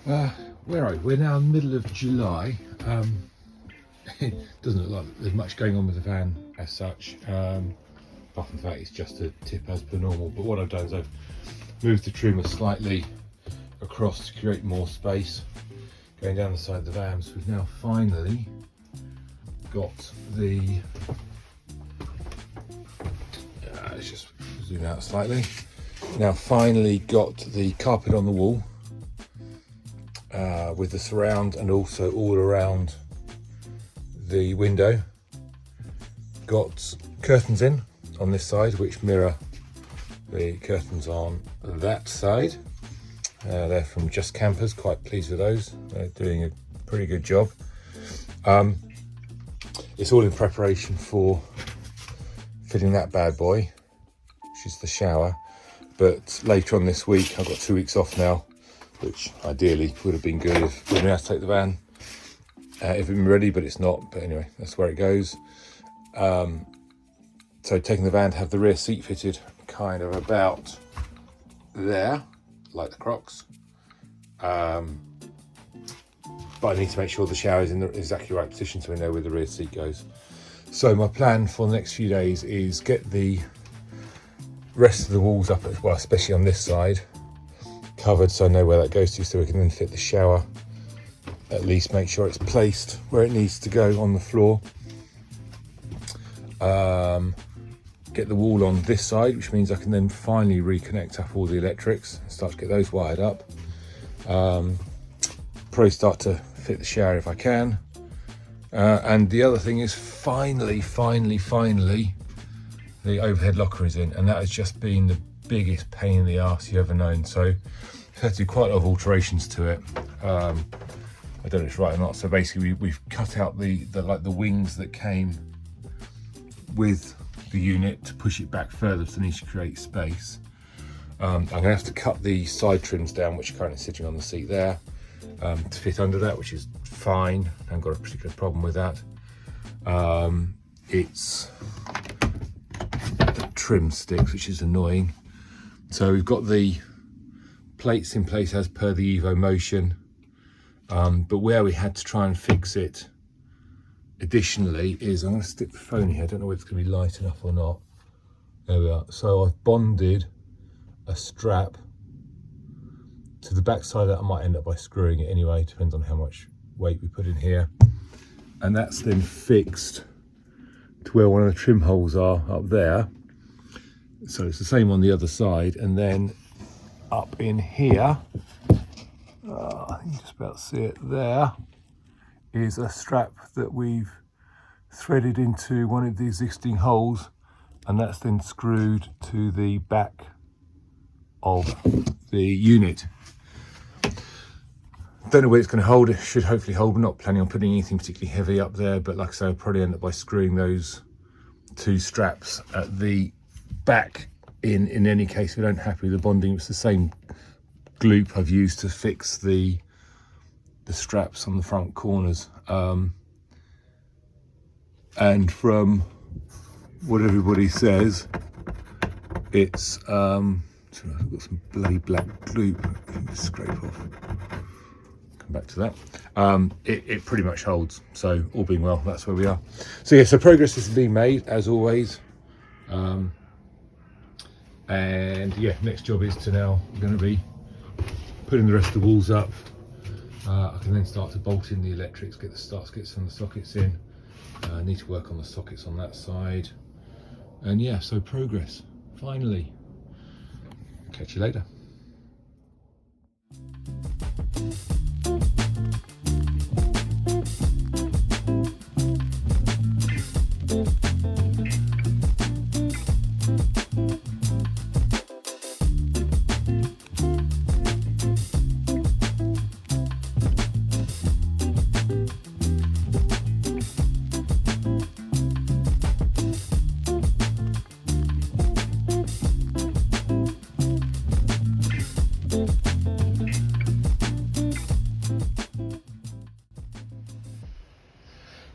Where are we? We're now in the middle of July. It doesn't look like there's much going on with the van as such. Apart from the fact it's just a tip as per normal. But what I've done is I've moved the trimmer slightly across to create more space going down the side of the van. So we've now finally got the, let's just zoom out slightly. Now finally got the carpet on the wall with the surround and also all around the window. Got curtains in on this side which mirror the curtains on that side. They're from Just Campers, quite pleased with those. They're doing a pretty good job. It's all in preparation for fitting that bad boy, which is the shower. But later on this week, I've got 2 weeks off now, which ideally would have been good if we'd been able to take the van if it'd been ready, but it's not. But anyway, that's where it goes. So taking the van to have the rear seat fitted kind of about there, like the Crocs. But I need to make sure the shower is in the exactly right position so we know where the rear seat goes. So my plan for the next few days is get the rest of the walls up, well, especially on this side, covered so I know where that goes to, so we can then fit the shower, at least make sure it's placed where it needs to go on the floor. Get the wall on this side, which means I can then finally reconnect up all the electrics and start to get those wired up. Probably start to fit the shower if I can. And the other thing is finally, the overhead locker is in, and that has just been the biggest pain in the arse you've ever known. So I've had to do quite a lot of alterations to it. I don't know if it's right or not. So basically we've cut out the wings that came with the unit to push it back further to need to create space. I'm going to have to cut the side trims down, which are currently sitting on the seat there, to fit under that, which is fine. I haven't got a particular problem with that. It's the trim sticks, which is annoying. So we've got the plates in place as per the Evo Motion, but where we had to try and fix it additionally is, I'm going to stick the phone here, I don't know whether it's going to be light enough or not. There we are. So I've bonded a strap to the back side of that. I might end up by screwing it anyway, depends on how much weight we put in here. And that's then fixed to where one of the trim holes are up there. So it's the same on the other side. And then up in here, I think you just about see it there, is a strap that we've threaded into one of the existing holes, and that's then screwed to the back of the unit. Don't know where it's going to hold. It should hopefully hold. We're not planning on putting anything particularly heavy up there, but like I say, I'll probably end up by screwing those two straps at the back in any case. We don't happy with the bonding. It's the same gloop I've used to fix the straps on the front corners, and from what everybody says, it's so I've got some bloody black gloop. Let me scrape off. Come back to that. It pretty much holds, so all being well, that's where we are. So yeah, so progress is being made as always, and yeah, next job is to now going to be putting the rest of the walls up. I can then start to bolt in the electrics, get the start skids and the sockets in. I need to work on the sockets on that side. And yeah, so progress, finally. Catch you later.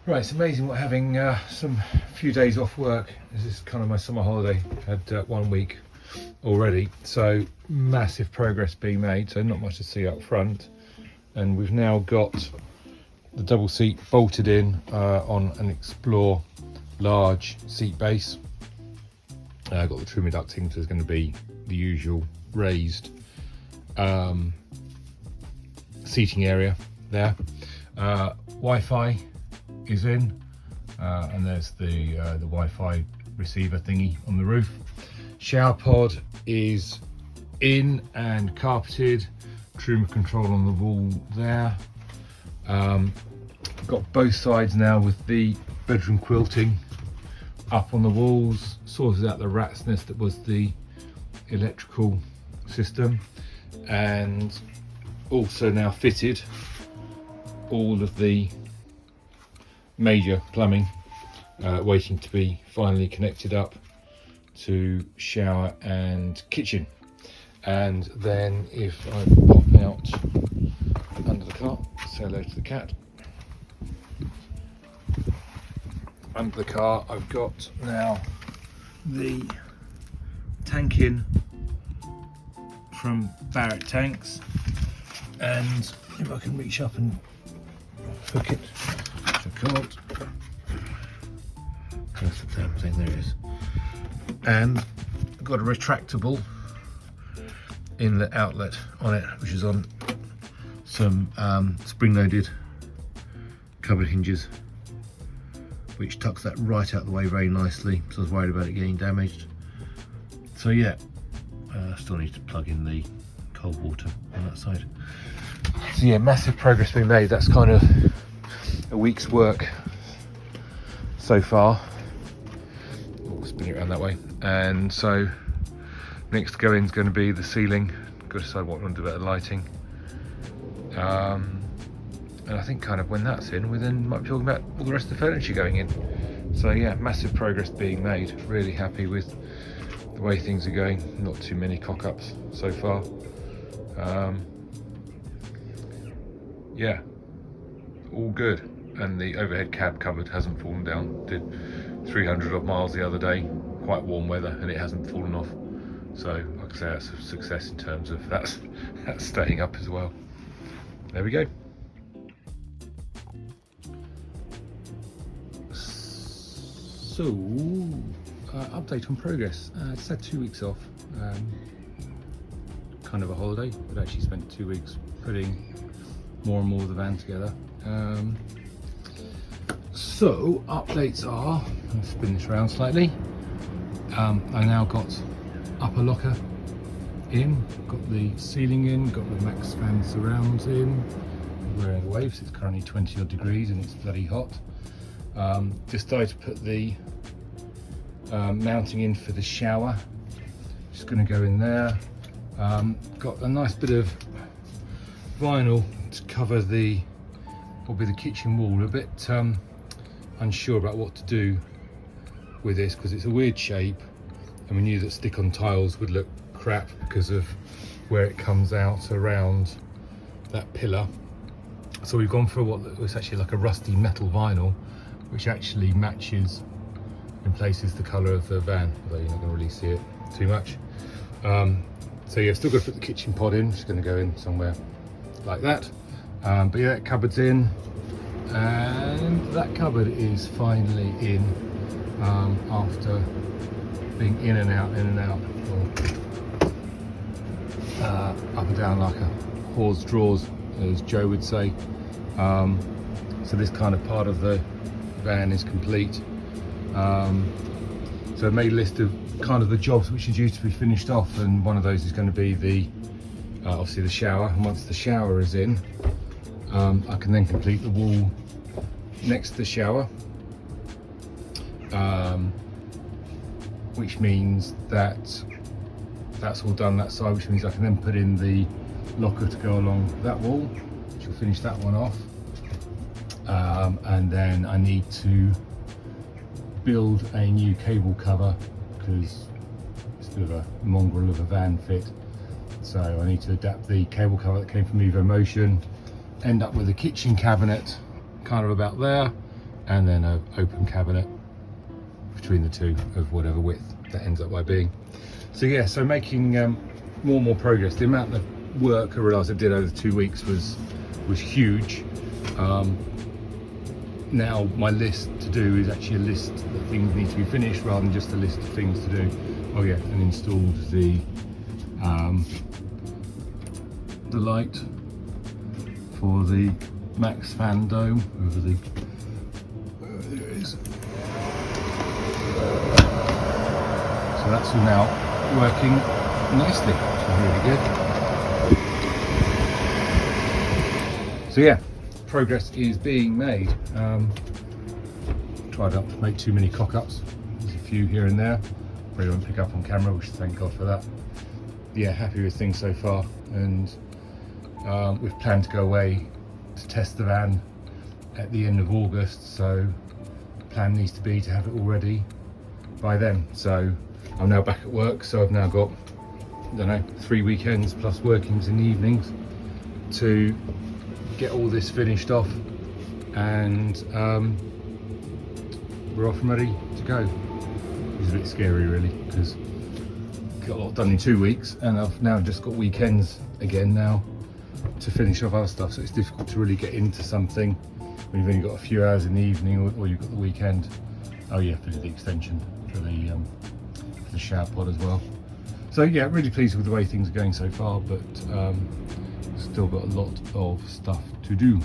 Right, it's amazing what having some few days off work. This is kind of my summer holiday. I've had 1 week already, so massive progress being made. So not much to see up front. and we've now got the double seat bolted in on an Explore large seat base. Got the trim reducting, so there's going to be the usual raised seating area there. Wi-Fi is in, and there's the Wi-Fi receiver thingy on the roof. Shower pod is in and carpeted, trim control on the wall there. Got both sides now with the bedroom quilting up on the walls, sorted out the rat's nest that was the electrical system, and also now fitted all of the major plumbing, waiting to be finally connected up to shower and kitchen. And then if I pop out under the car, say hello to the cat. Under the car I've got now the tank in from Barrett Tanks, and if I can reach up and hook it, which I can't. That's the damn thing, there it is. And I've got a retractable inlet outlet on it, which is on some spring-loaded cupboard hinges, which tucks that right out the way very nicely, so I was worried about it getting damaged. So yeah, still need to plug in the cold water on that side. So yeah, massive progress being made. That's kind of a week's work so far. Oh, spin it around that way. And so next to go in is going to be the ceiling. Got to decide what we want to do about the lighting. And I think kind of when that's in, we then might be talking about all the rest of the furniture going in. So yeah, massive progress being made. Really happy with the way things are going. Not too many cock-ups so far. Yeah, all good. And the overhead cab cupboard hasn't fallen down. Did 300 odd miles the other day, quite warm weather, and it hasn't fallen off. So like I say, that's a success in terms of that's staying up as well. There we go. So, update on progress. Just had 2 weeks off, kind of a holiday, but actually spent 2 weeks putting more and more of the van together. So, updates are, I'll spin this around slightly. I now got upper locker in, got the ceiling in, got the max fan surrounds in. We're in the waves, it's currently 20 odd degrees and it's bloody hot. Decided to put the mounting in for the shower. Just going to go in there. Got a nice bit of vinyl to cover the probably the kitchen wall. A bit unsure about what to do with this because it's a weird shape, and we knew that stick-on tiles would look crap because of where it comes out around that pillar. So we've gone for what was actually like a rusty metal vinyl, which actually matches in places the colour of the van, although you're not going to really see it too much. So yeah, still got to put the kitchen pod in, just going to go in somewhere like that. But yeah, that cupboard's in, and that cupboard is finally in after being in and out, or up and down like a whore's drawers, as Joe would say. So this kind of part of the van is complete. So I made a list of kind of the jobs which are due to be finished off, and one of those is going to be the obviously the shower. And once the shower is in, I can then complete the wall next to the shower, which means that that's all done that side, which means I can then put in the locker to go along that wall, which will finish that one off. And then I need to build a new cable cover because it's a bit of a mongrel of a van fit. So I need to adapt the cable cover that came from Evo Motion, end up with a kitchen cabinet kind of about there, and then an open cabinet between the two of whatever width that ends up by being. So yeah, so making more and more progress. The amount of work I realised I did over 2 weeks was huge. Now my list to do is actually a list that things need to be finished rather than just a list of things to do. Oh yeah, and installed the light for the max fan dome over the, there it is. So that's all now working nicely, which is really good. So yeah, progress is being made. Tried not to make too many cock-ups. There's a few here and there. Probably won't pick up on camera, which thank God for that. Yeah, happy with things so far, and we've planned to go away to test the van at the end of August, so the plan needs to be to have it all ready by then. So I'm now back at work, so I've now got, I don't know, 3 weekends plus workings in the evenings to get all this finished off, and we're off and ready to go. It's a bit scary really, because got a lot done in 2 weeks, and I've now just got weekends again now to finish off other stuff, so it's difficult to really get into something when you've only got a few hours in the evening, or you've got the weekend. Oh yeah, for the extension for the shower pod as well. So yeah, really pleased with the way things are going so far, but still got a lot of stuff to do.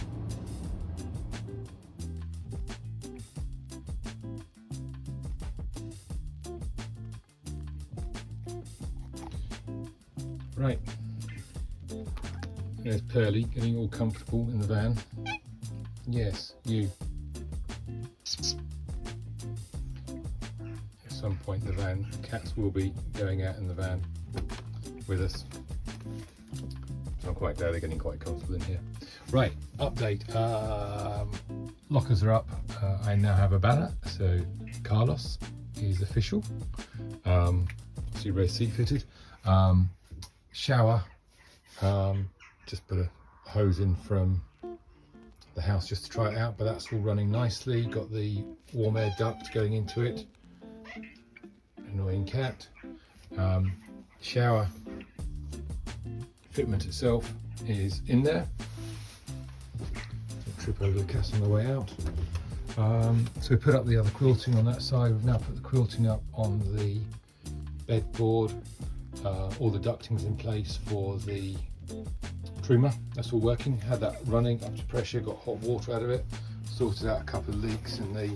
Right, there's Pearly getting all comfortable in the van. Yes, you. At some point the van, cats will be going out in the van with us. So I'm quite glad they're getting quite comfortable in here. Right, update. Lockers are up. I now have a banner, so Carlos is official. See, red seat fitted. Shower, just put a hose in from the house just to try it out, but that's all running nicely. Got the warm air duct going into it. Annoying cat. Shower fitment itself is in there. Don't trip over the cat on the way out. So we put up the other quilting on that side. We've now put the quilting up on the bedboard. All the ducting's in place for the trimmer. That's all working. Had that running up to pressure, got hot water out of it, sorted out a couple of leaks in the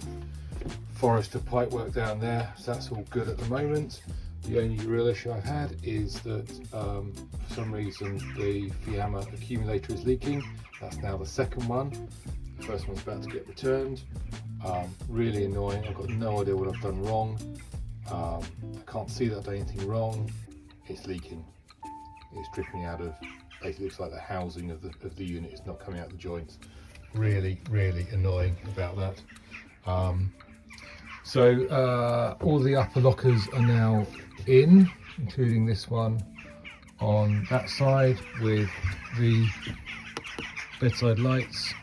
Forester pipework down there, so that's all good at the moment. The only real issue I've had is that for some reason the Fiamma accumulator is leaking. That's now the second one. The first one's about to get returned. Really annoying. I've got no idea what I've done wrong. I can't see that I've done anything wrong. It's leaking. It's dripping out of, basically looks like the housing of the unit is not coming out the joints. Really annoying about that. So all the upper lockers are now in, including this one on that side with the bedside lights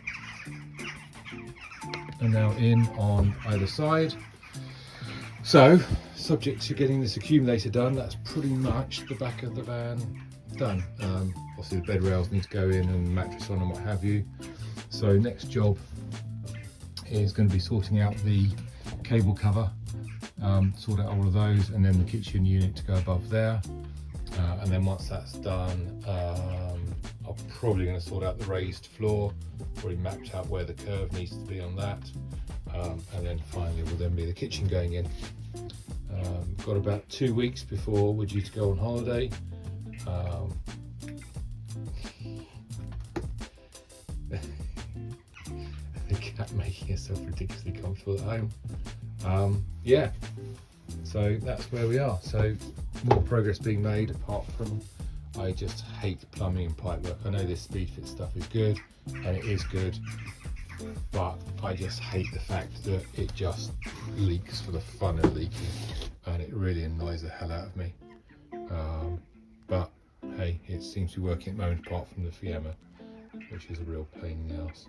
are now in on either side. So subject to getting this accumulator done, that's pretty much the back of the van done. Obviously the bed rails need to go in and mattress on and what have you. So next job is going to be sorting out the cable cover, sort out all of those, and then the kitchen unit to go above there. And then once that's done, I'm probably going to sort out the raised floor, already mapped out where the curve needs to be on that. And then finally will then be the kitchen going in. Got about 2 weeks before we're due to go on holiday. The cat making herself ridiculously comfortable at home. Yeah, so that's where we are. So more progress being made, apart from I just hate plumbing and pipework. I know this speed fit stuff is good, and it is good, but I just hate the fact that it just leaks for the fun of leaking, and it really annoys the hell out of me. But hey, it seems to be working at the moment, apart from the Fiamma, which is a real pain in the ass.